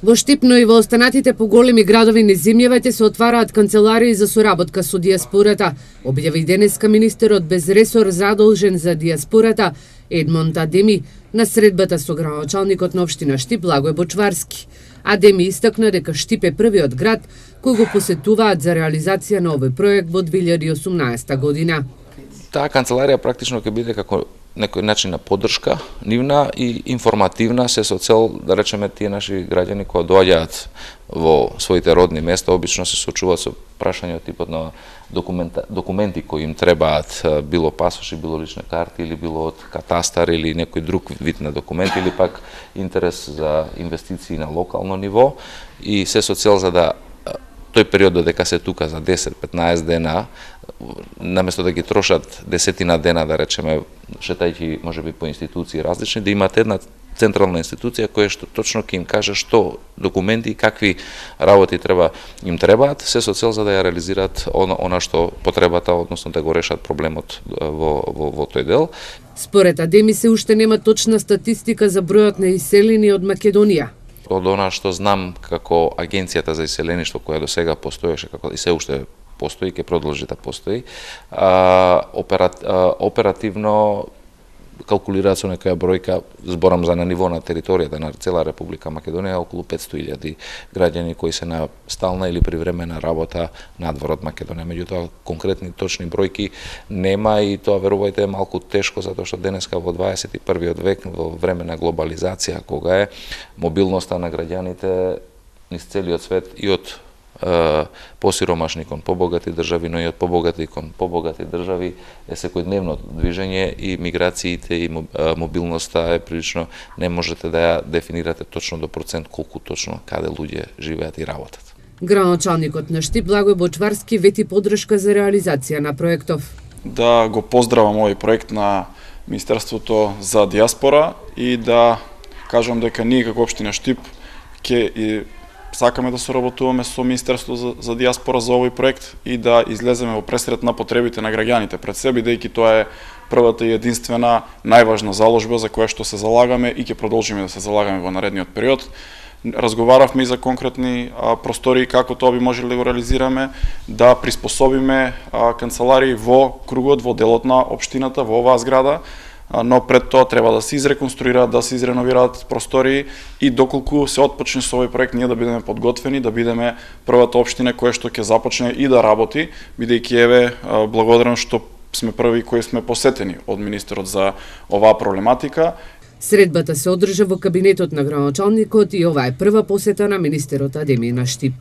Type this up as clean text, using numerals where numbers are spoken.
Во Штип, но и во останатите поголеми градови низ земјавите се отвараат канцеларии за соработка со дијаспората, објави денеска министерот без ресор задолжен за дијаспората Едмонд Адеми на средбата со градоначалникот на општина Штип Благој Бочварски. Адеми истакна дека Штип е првиот град кој го посетуваат за реализација на овој проект во 2018 година. Таа канцеларија практично ќе биде како некој начин на поддршка, нивна и информативна, се со цел, да речеме, тие наши граѓани кои доаѓаат во своите родни места, обично се соочуваат со прашања од типот на документи кои им требаат, било пасоши, било лични карти, или било од катастар, или некој друг вид на документи, или пак интерес за инвестиции на локално ниво, и се со цел за да тој период додека се тука за 10-15 дена, наместо да ги трошат десетина дена, да речеме, шетајќи можеби по институции различни, да имат една централна институција која што точно ќе им каже што документи и какви работи им требаат, се со цел за да ја реализираат она што потребата, односно да го решат проблемот во тој дел. Според Адеми се уште нема точна статистика за бројот на иселени од Македонија. Од она што знам како Агенцијата за иселеништво која до сега постоеше, како и се уште постои, ќе продолжи да постои, оперативно калкулираат со некоја бројка, зборам за на ниво на територијата на цела Република Македонија, околу 500.000 граѓани кои се на стална или привремена работа надвор од Македонија. Меѓутоа, конкретни точни бројки нема и тоа, верувајте, е малку тешко, затоа што денеска во 21. век, во време на глобализација, кога е мобилноста на граѓаните низ целиот свет и од посиромашни кон побогати држави, но и од побогати кон побогати држави е секојдневно движење и миграциите и мобилноста е прилично, не можете да ја дефинирате точно до процент колку точно каде луѓе живеат и работат. Градоначалникот на Штип Благој Бочварски вети поддршка за реализација на проектов. Да го поздравам овој проект на Министерството за дијаспора и да кажам дека ние како општина Штип ќе сакаме да соработуваме со Министерството за дијаспора за овој проект и да излеземе во пресред на потребите на граѓаните пред себе, бидејќи тоа е првата и единствена најважна заложба за која што се залагаме и ќе продолжиме да се залагаме во наредниот период. Разговаравме и за конкретни простории како тоа би можеле да го реализираме, да приспособиме канцеларии во кругот, во делот на општината, во оваа зграда, но пред тоа треба да се изреконструираат, да се изреновираат простории и доколку се отпочне со овој проект, ние да бидеме подготвени, да бидеме првата општина која што ќе започне и да работи, бидејќи еве благодарен што сме први кои сме посетени од министерот за оваа проблематика. Средбата се одржа во кабинетот на градоначалникот и ова е прва посета на министерот Адеми на Штип.